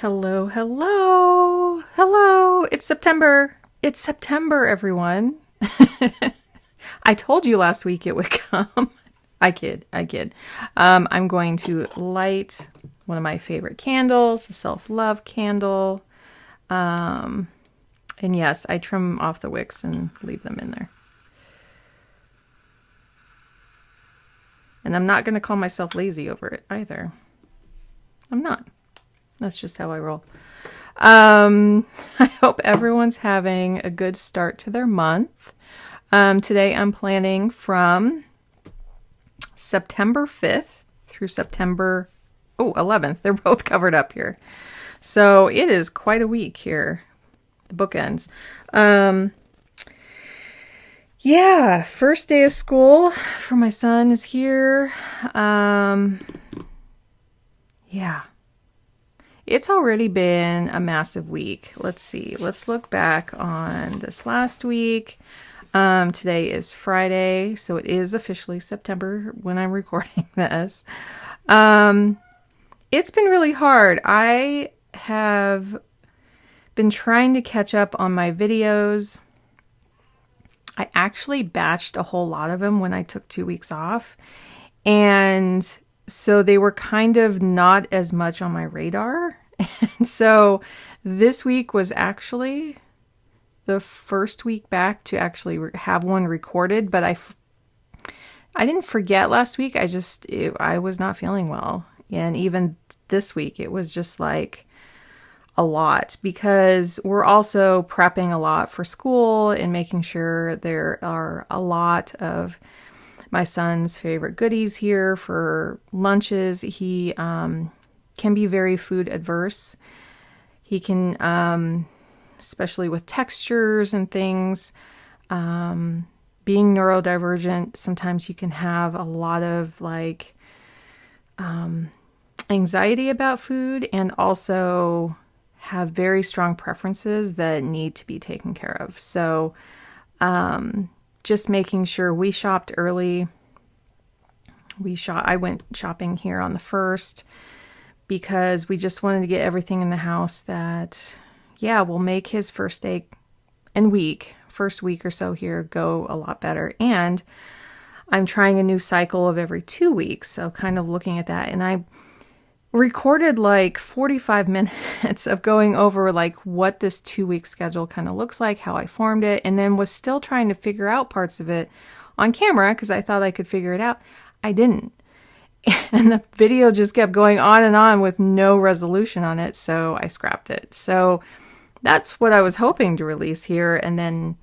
Hello, hello, hello. It's September. It's September, everyone. I told you last week it would come. I kid. I'm going to light one of my favorite candles, the self-love candle. And yes, I trim off the wicks and leave them in there. And I'm not going to call myself lazy over it either. I'm not. That's just how I roll. I hope everyone's having a good start to their month. Today I'm planning from September 5th through September 11th. They're both covered up here. So it is quite a week here. The bookends. Yeah, first day of school for my son is here. Yeah. It's already been a massive week. Let's see. Let's look back on this last week. Today is Friday, so it is officially September when I'm recording this. It's been really hard. I have been trying to catch up on my videos. I actually batched a whole lot of them when I took 2 weeks off. And so they were kind of not as much on my radar. And so this week was actually the first week back to actually have one recorded. But I didn't forget last week. I was not feeling well. And even this week, it was just like a lot because we're also prepping a lot for school and making sure there are a lot of my son's favorite goodies here for lunches. He can be very food adverse. He can, especially with textures and things, being neurodivergent, sometimes you can have a lot of anxiety about food and also have very strong preferences that need to be taken care of. So, just making sure we shopped early. I went shopping here on the 1st because we just wanted to get everything in the house that, will make his first week or so here go a lot better. And I'm trying a new cycle of every 2 weeks. So kind of looking at that. And I recorded 45 minutes of going over what this 2-week schedule kind of looks like, how I formed it, and then was still trying to figure out parts of it on camera because I thought I could figure it out. I didn't. And the video just kept going on and on with no resolution on it, so I scrapped it. So that's what I was hoping to release here, and then,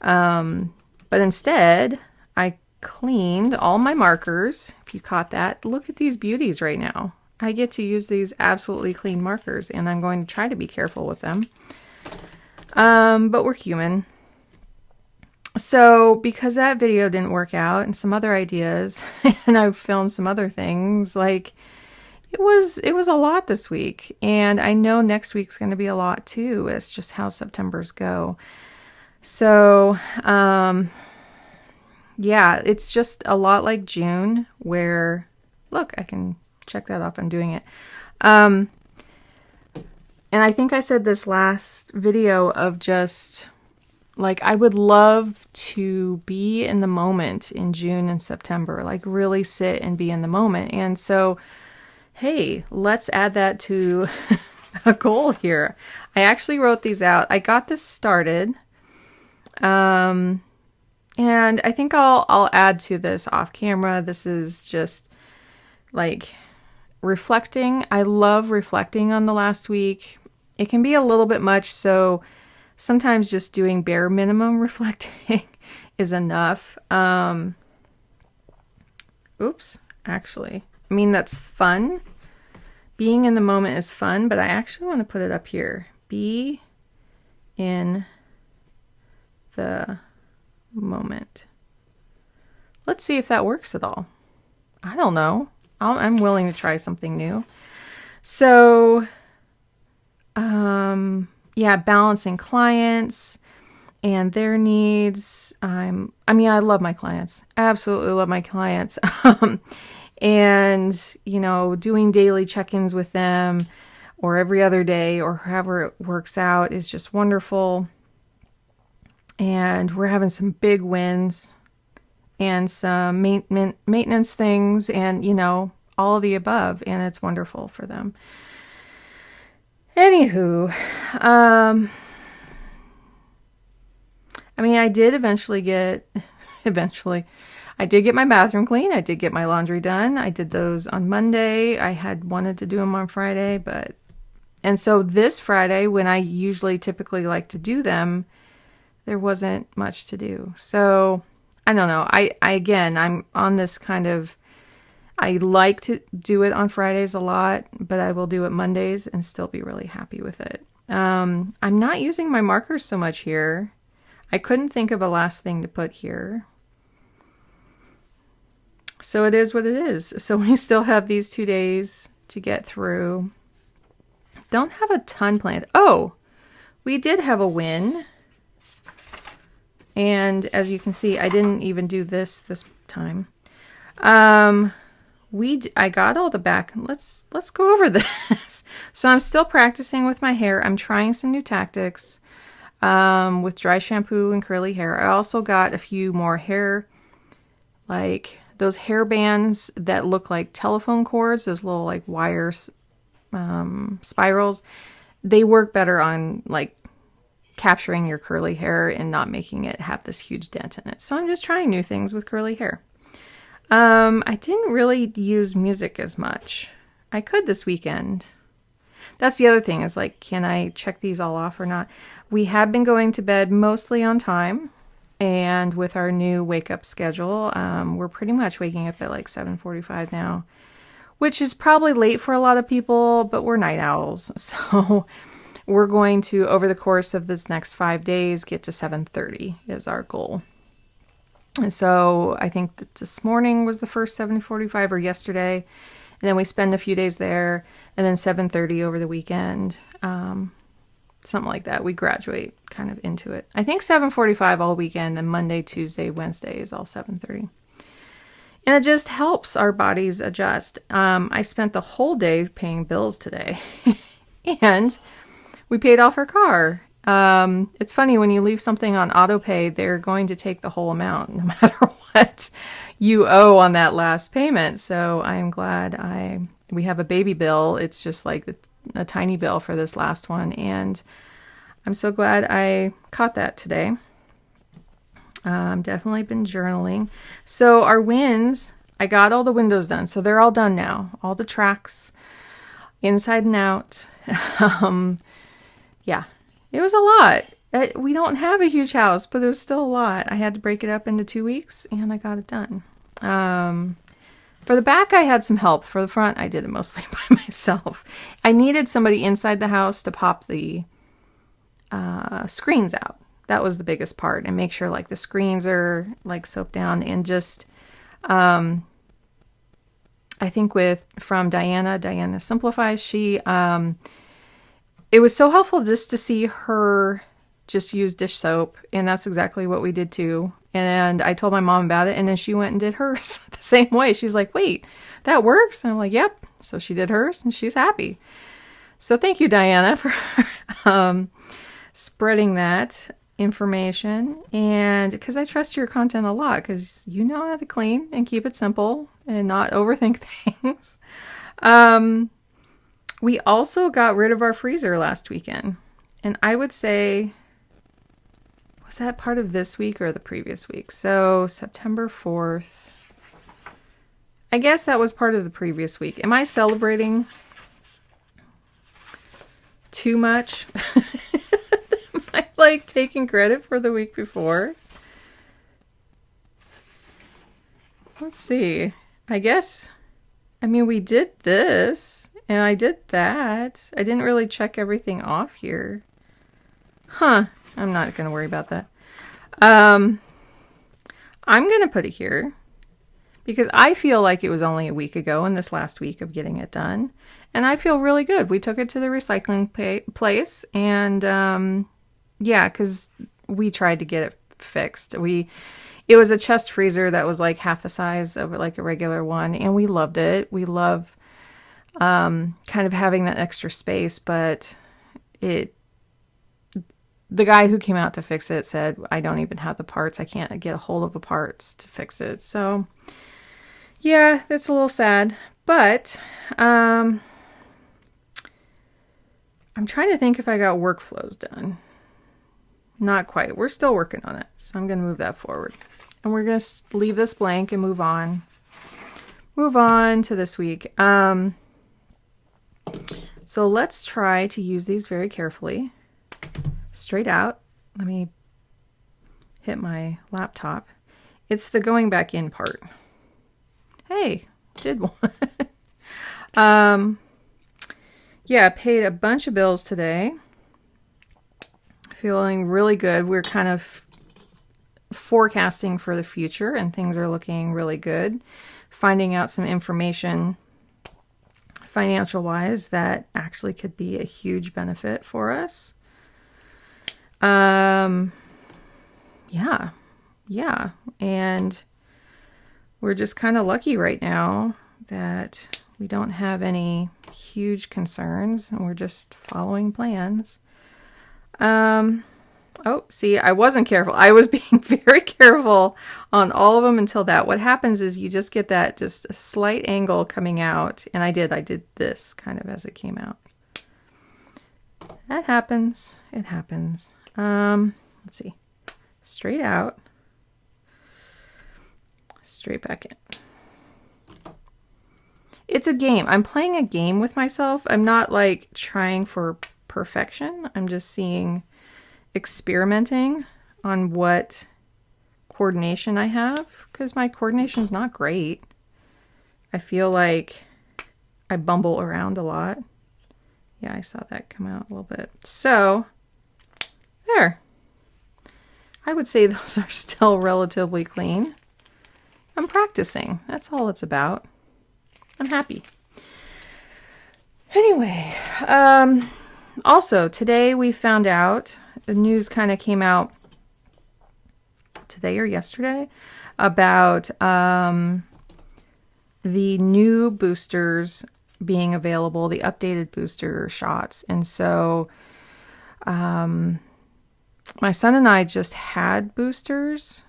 but instead, I cleaned all my markers. If you caught that, look at these beauties right now. I get to use these absolutely clean markers, and I'm going to try to be careful with them. But we're human. So because that video didn't work out and some other ideas, and I filmed some other things, it was a lot this week. And I know next week's going to be a lot too. It's just how September's go. So, it's just a lot like June where, look, I can check that off. I'm doing it. And I think I said this last video of just I would love to be in the moment in June and September, really sit and be in the moment. And so, hey, let's add that to a goal here. I actually wrote these out. I got this started. And I think I'll add to this off camera. This is just reflecting. I love reflecting on the last week. It can be a little bit much, so sometimes just doing bare minimum reflecting is enough. Actually, I mean, that's fun. Being in the moment is fun, but I actually want to put it up here. Be in the moment. Let's see if that works at all. I don't know. I'm willing to try something new. So, balancing clients and their needs. I love my clients. I absolutely love my clients. And, doing daily check-ins with them or every other day, or however it works out, is just wonderful. And we're having some big wins and some maintenance things, and, you know, all of the above. And it's wonderful for them. Anywho, I mean, I did I did get my bathroom clean. I did get my laundry done. I did those on Monday. I had wanted to do them on Friday, and so this Friday, when I typically like to do them, there wasn't much to do. So I don't know. Again, I'm on this kind of, I like to do it on Fridays a lot, but I will do it Mondays and still be really happy with it. I'm not using my markers so much here. I couldn't think of a last thing to put here. So it is what it is. So we still have these 2 days to get through. Don't have a ton planned. Oh, we did have a win. And as you can see, I didn't even do this time. I got all the back. Let's go over this. So I'm still practicing with my hair. I'm trying some new tactics with dry shampoo and curly hair. I also got a few more hair, like those hair bands that look like telephone cords, those little like wires, spirals. They work better on like capturing your curly hair and not making it have this huge dent in it. So I'm just trying new things with curly hair. I didn't really use music as much. I could this weekend. That's the other thing, is like, can I check these all off or not? We have been going to bed mostly on time. And with our new wake up schedule, we're pretty much waking up at like 7:45 now, which is probably late for a lot of people, but we're night owls. So we're going to, over the course of this next 5 days, get to 7:30 is our goal. And so I think that this morning was the first 7:45, or yesterday. And then we spend a few days there, and then 7:30 over the weekend. Something like that. We graduate kind of into it. I think 7:45 all weekend, then Monday, Tuesday, Wednesday is all 7:30. And it just helps our bodies adjust. I spent the whole day paying bills today. And we paid off our car. It's funny, when you leave something on auto pay, they're going to take the whole amount no matter what you owe on that last payment. So I'm glad we have a baby bill. It's just like a tiny bill for this last one. And I'm so glad I caught that today. Definitely been journaling. So our wins, I got all the windows done. So they're all done now. All the tracks, inside and out. Yeah, it was a lot. We don't have a huge house, but it was still a lot. I had to break it up into 2 weeks, and I got it done. For the back, I had some help. For the front, I did it mostly by myself. I needed somebody inside the house to pop the screens out. That was the biggest part, and make sure like the screens are like soaked down. And just, I think from Diana Simplifies, it was so helpful just to see her just use dish soap, and that's exactly what we did too. And I told my mom about it, and then she went and did hers the same way. She's like, wait, that works? And I'm like, yep. So she did hers, and she's happy. So thank you, Diana, for spreading that information. And because I trust your content a lot, because you know how to clean and keep it simple and not overthink things. We also got rid of our freezer last weekend. And I would say, was that part of this week or the previous week? So September 4th. I guess that was part of the previous week. Am I celebrating too much? Am I like taking credit for the week before? Let's see. I guess, we did this. And I did that. I didn't really check everything off here. I'm not going to worry about that. I'm going to put it here because I feel like it was only a week ago in this last week of getting it done. And I feel really good. We took it to the recycling place. And because we tried to get it fixed. It was a chest freezer that was like half the size of like a regular one. And we loved it. We love kind of having that extra space, but the guy who came out to fix it said, I don't even have the parts. I can't get a hold of the parts to fix it. So yeah, that's a little sad, but, I'm trying to think if I got workflows done. Not quite. We're still working on it. So I'm going to move that forward. And we're going to leave this blank and move on. Move on to this week. So let's try to use these very carefully. Straight out. Let me hit my laptop. It's the going back in part. Hey, did one. Yeah, paid a bunch of bills today. Feeling really good. We're kind of forecasting for the future and things are looking really good. Finding out some information financial wise that actually could be a huge benefit for us. Yeah. And we're just kind of lucky right now that we don't have any huge concerns and we're just following plans. Oh, see, I wasn't careful. I was being very careful on all of them until that. What happens is you just get that just a slight angle coming out. And I did this kind of as it came out. That happens. It happens. Let's see. Straight out. Straight back in. It's a game. I'm playing a game with myself. I'm not like trying for perfection. I'm just experimenting on what coordination I have because my coordination is not great. I feel like I bumble around a lot. Yeah, I saw that come out a little bit. So there. I would say those are still relatively clean. I'm practicing. That's all it's about. I'm happy. Anyway, also today we found out, the news kind of came out today or yesterday about the new boosters being available, the updated booster shots. And so my son and I just had boosters.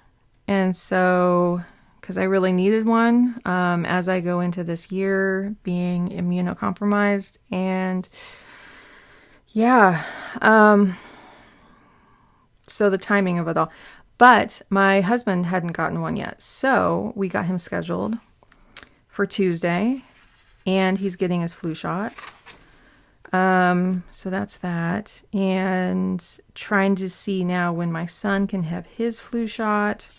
And so, because I really needed one as I go into this year being immunocompromised. And yeah, so the timing of it all. But my husband hadn't gotten one yet. So we got him scheduled for Tuesday. And he's getting his flu shot. So that's that. And trying to see now when my son can have his flu shot.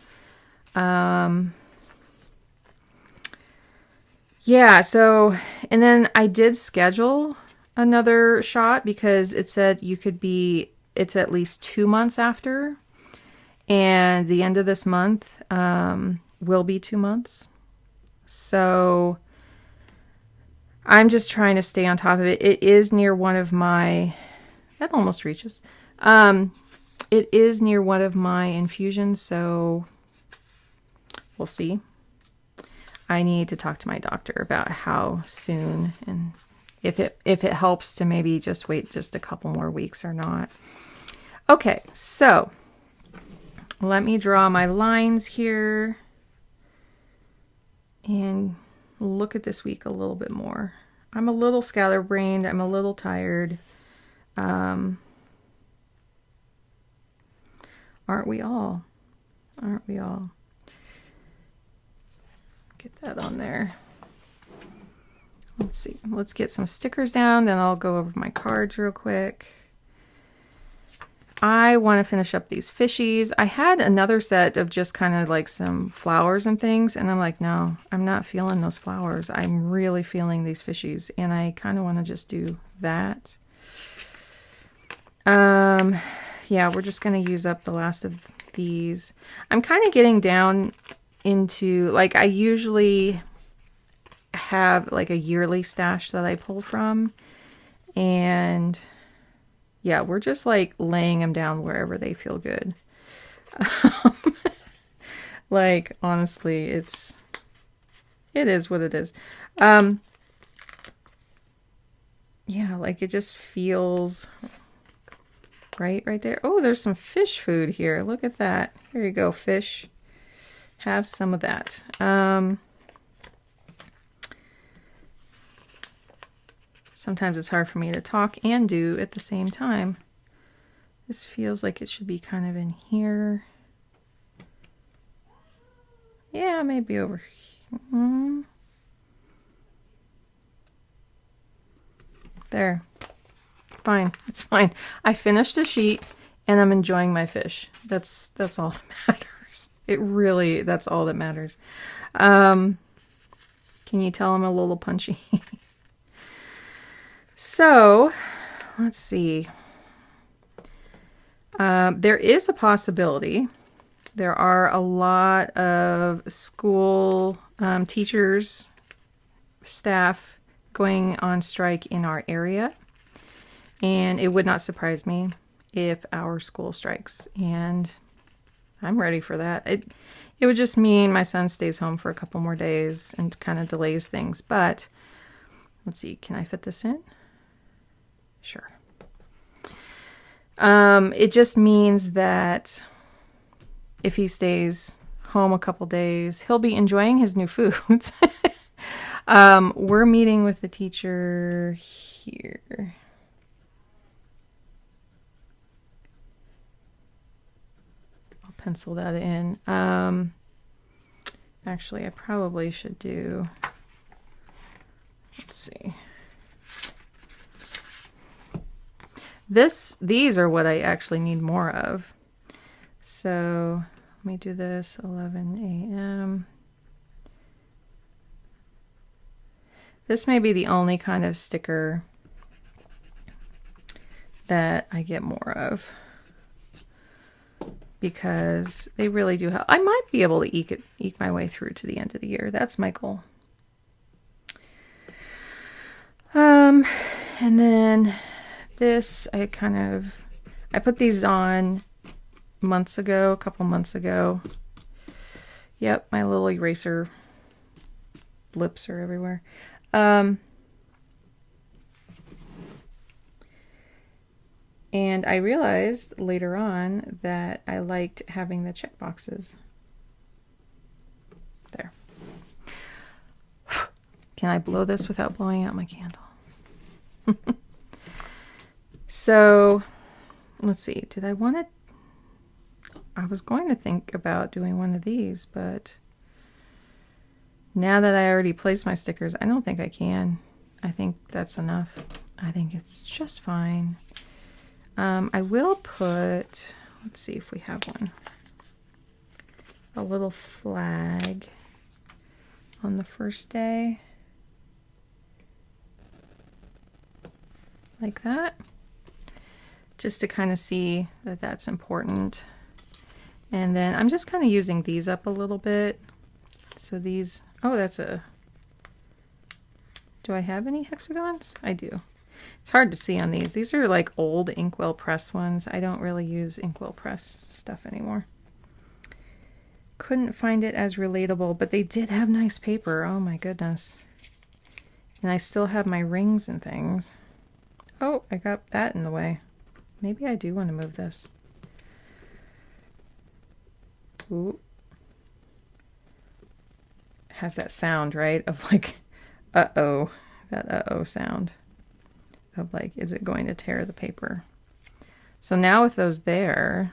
Yeah, so, and then I did schedule another shot because it said it's at least 2 months after. And the end of this month will be 2 months. So I'm just trying to stay on top of it. It is near one of my, that almost reaches. It is near one of my infusions, so we'll see. I need to talk to my doctor about how soon and if it helps to maybe just wait just a couple more weeks or not. Okay, so let me draw my lines here and look at this week a little bit more. I'm a little scatterbrained. I'm a little tired. Aren't we all? Aren't we all? Get that on there. Let's see. Let's get some stickers down. Then I'll go over my cards real quick. I want to finish up these fishies. I had another set of just kind of like some flowers and things. And I'm like, no, I'm not feeling those flowers. I'm really feeling these fishies. And I kind of want to just do that. Yeah, we're just going to use up the last of these. I'm kind of getting down into, like, I usually have like a yearly stash that I pull from. And yeah, we're just like laying them down wherever they feel good. Like, honestly, it is what it is. yeah, like it just feels right there. Oh, there's some fish food here. Look at that. Here you go, fish. Have some of that. Sometimes it's hard for me to talk and do at the same time. This feels like it should be kind of in here. Yeah, maybe over here. There. Fine. It's fine. I finished a sheet and I'm enjoying my fish. That's all that matters. It really, that's all that matters. Can you tell I'm a little punchy? So, let's see. There is a possibility. There are a lot of school teachers, staff going on strike in our area. And it would not surprise me if our school strikes. And I'm ready for that. It would just mean my son stays home for a couple more days and kind of delays things. But let's see, can I fit this in? Sure. It just means that if he stays home a couple days, he'll be enjoying his new foods. We're meeting with the teacher here. I'll pencil that in. Actually, I probably should do, let's see. These are what I actually need more of. So let me do this, 11 a.m. This may be the only kind of sticker that I get more of, because they really do help. I might be able to eke my way through to the end of the year. That's my goal. And then this, I put these on a couple months ago. Yep, my little eraser blips are everywhere. And I realized later on that I liked having the check boxes. There. Can I blow this without blowing out my candle? So, let's see. I was going to think about doing one of these, but now that I already placed my stickers, I don't think I can. I think that's enough. I think it's just fine. I will put, let's see if we have one, a little flag on the first day. Like that. Just to kind of see that that's important. And then I'm just kind of using these up a little bit. So these, oh, do I have any hexagons? I do. It's hard to see on these. These are like old Inkwell Press ones. I don't really use Inkwell Press stuff anymore. Couldn't find it as relatable, but they did have nice paper. Oh my goodness. And I still have my rings and things. Oh, I got that in the way. Maybe I do want to move this. Ooh. It has that sound, right? Of like, uh-oh. That uh-oh sound. Of like, is it going to tear the paper? So now with those there,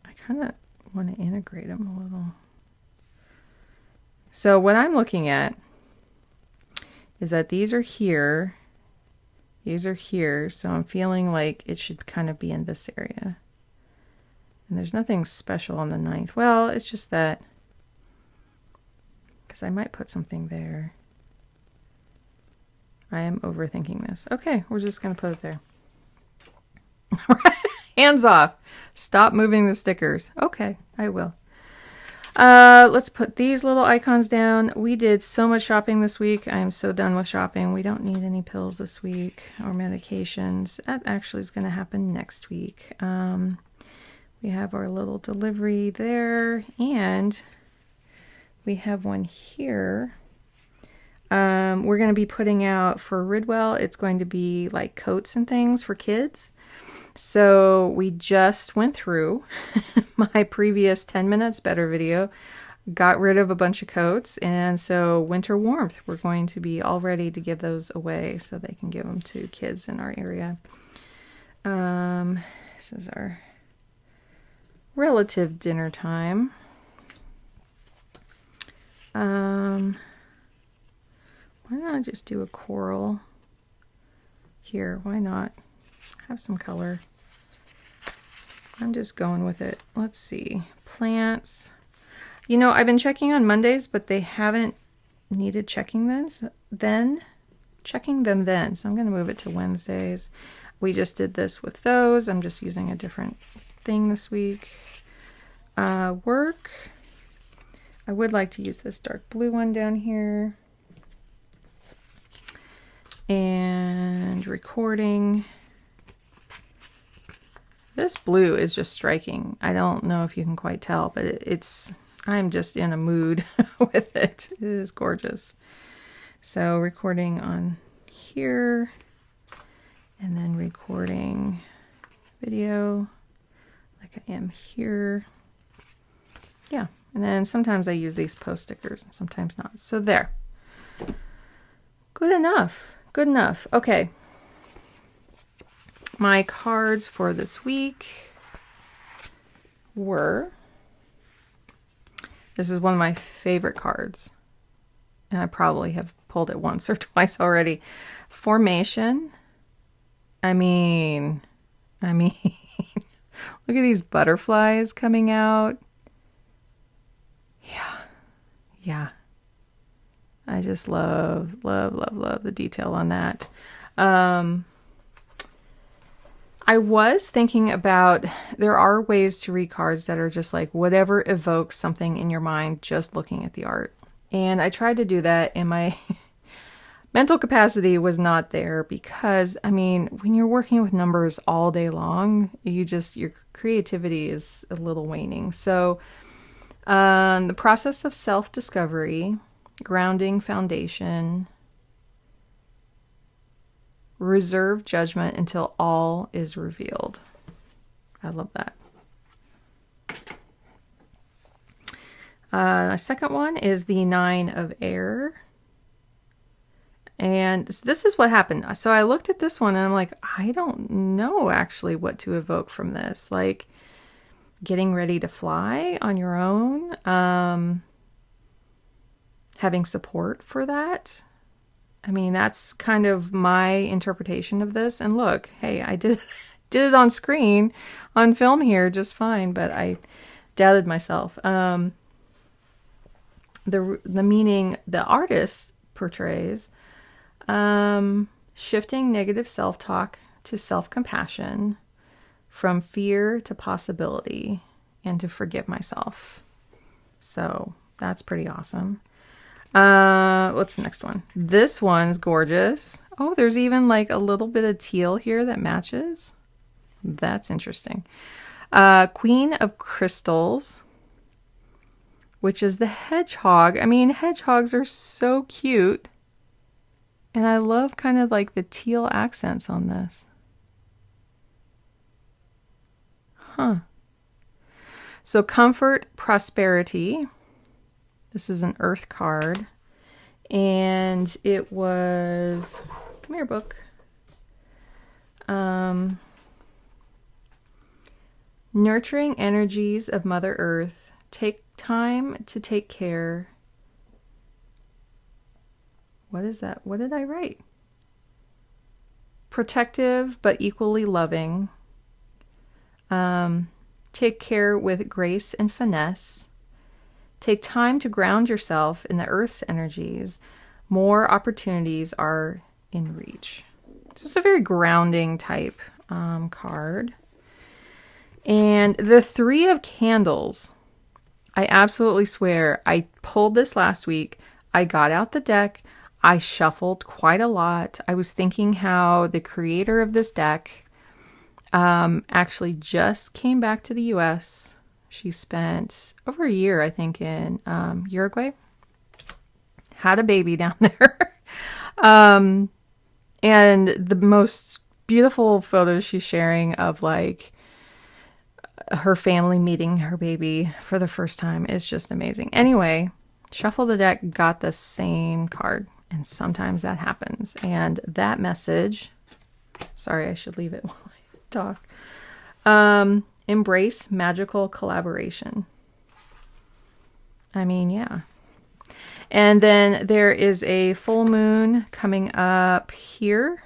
I kind of want to integrate them a little. So what I'm looking at is that these are here. These are here. So I'm feeling like it should kind of be in this area. And there's nothing special on the 9th. Well, it's just that, because I might put something there. I am overthinking this. Okay, we're just going to put it there. Hands off. Stop moving the stickers. Okay, I will. Let's put these little icons down. We did so much shopping this week. I am so done with shopping. We don't need any pills this week or medications. That actually is going to happen next week. We have our little delivery there, and we have one here We're going to be putting out for Ridwell, it's going to be like coats and things for kids. So we just went through my previous 10 minutes better video, got rid of a bunch of coats, and so winter warmth, we're going to be all ready to give those away so they can give them to kids in our area. This is our relative dinner time. Why not just do a coral here? Why not have some color? I'm just going with it. Let's see. Plants. You know, I've been checking on Mondays, but they haven't needed checking them then. So I'm going to move it to Wednesdays. We just did this with those. I'm just using a different thing this week. Work. I would like to use this dark blue one down here. And recording. This blue is just striking. I don't know if you can quite tell, but I'm just in a mood with it. It is gorgeous. So recording on here, and then recording video like I am here. Yeah, and then sometimes I use these post stickers and sometimes not. So there. Good enough. Good enough. Okay. My cards for this week were, this is one of my favorite cards, and I probably have pulled it once or twice already. Formation. I mean, look at these butterflies coming out. Yeah. I just love the detail on that. I was thinking about, there are ways to read cards that are just like whatever evokes something in your mind just looking at the art. And I tried to do that, and my mental capacity was not there because, I mean, when you're working with numbers all day long, your creativity is a little waning. So the process of self-discovery, grounding foundation, reserve judgment until all is revealed. I love that. My second one is the 9 of air. And this is what happened. So I looked at this one and I'm like, I don't know actually what to evoke from this. Like getting ready to fly on your own. Having support for that. I mean, that's kind of my interpretation of this. And look, hey, I did it on screen, on film here, just fine. But I doubted myself. The meaning the artist portrays, shifting negative self-talk to self-compassion, from fear to possibility, and to forgive myself. So that's pretty awesome. What's the next one? This one's gorgeous. Oh, there's even like a little bit of teal here that matches. That's interesting. Queen of Crystals, which is the hedgehog. I mean, hedgehogs are so cute. And I love kind of like the teal accents on this. Huh. So comfort, prosperity. This is an earth card. And it was, come here, book. Nurturing energies of Mother Earth. Take time to take care. What is that? What did I write? Protective but equally loving. Take care with grace and finesse. Take time to ground yourself in the earth's energies. More opportunities are in reach. So it's a very grounding type card. And the 3 of Candles. I absolutely swear, I pulled this last week. I got out the deck. I shuffled quite a lot. I was thinking how the creator of this deck actually just came back to the U.S. She spent over a year, I think, in Uruguay. had a baby down there. And the most beautiful photos she's sharing of like her family meeting her baby for the first time is just amazing. Anyway, Shuffle the Deck got the same card, and sometimes that happens. And that message, sorry, I should leave it while I talk. Embrace magical collaboration. I mean, yeah. And then there is a full moon coming up here,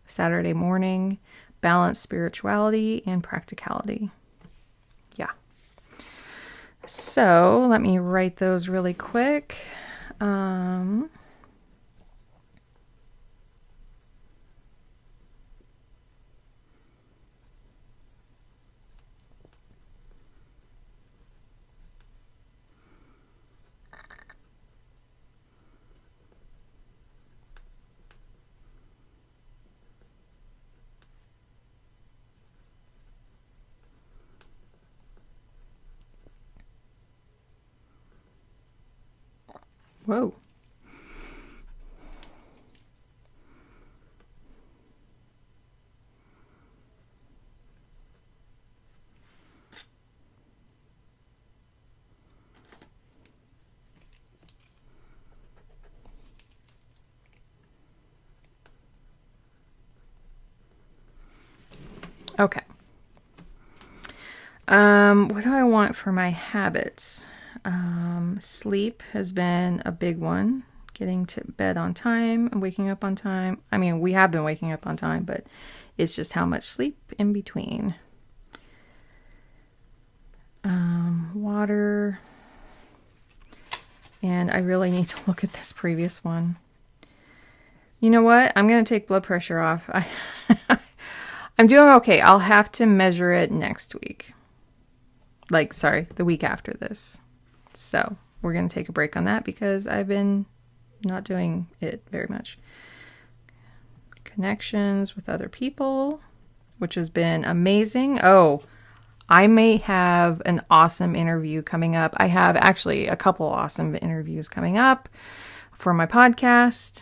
Saturday morning. Balance spirituality and practicality. Yeah. So let me write those really quick. Whoa. Okay. What do I want for my habits? Sleep has been a big one. Getting to bed on time and waking up on time. I mean, we have been waking up on time, but it's just how much sleep in between. Water. And I really need to look at this previous one. You know what? I'm going to take blood pressure off. I'm doing okay. I'll have to measure it next week. The week after this. So we're going to take a break on that because I've been not doing it very much. Connections with other people, which has been amazing. Oh, I may have an awesome interview coming up. I have actually a couple awesome interviews coming up for my podcast.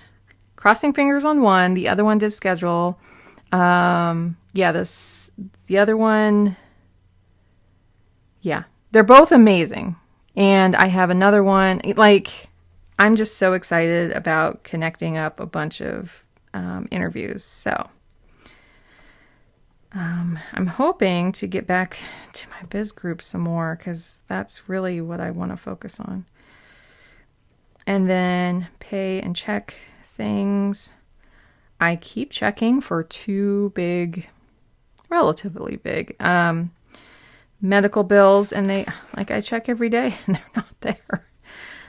Crossing fingers on one. The other one did schedule. The other one. Yeah, they're both amazing. And I have another one. I'm just so excited about connecting up a bunch of interviews. So I'm hoping to get back to my biz group some more because that's really what I want to focus on. And then pay and check things. I keep checking for two relatively big, medical bills, and I check every day and they're not there.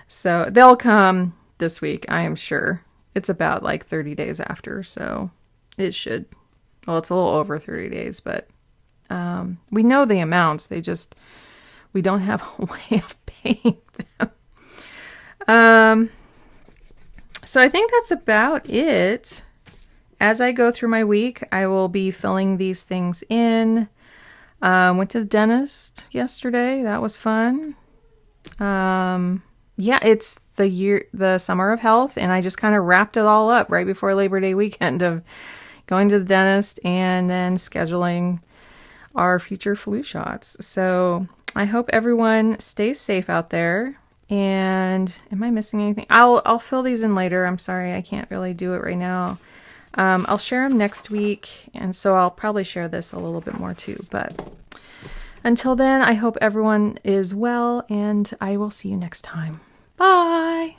So they'll come this week, I am sure. It's about 30 days after, so it should. Well, it's a little over 30 days, but we know the amounts. We don't have a way of paying them. So I think that's about it. As I go through my week, I will be filling these things in. Went to the dentist yesterday. That was fun. It's the summer of health, and I just kind of wrapped it all up right before Labor Day weekend of going to the dentist and then scheduling our future flu shots. So I hope everyone stays safe out there. And am I missing anything? I'll fill these in later. I'm sorry, I can't really do it right now. I'll share them next week, and so I'll probably share this a little bit more too. But until then, I hope everyone is well, and I will see you next time. Bye!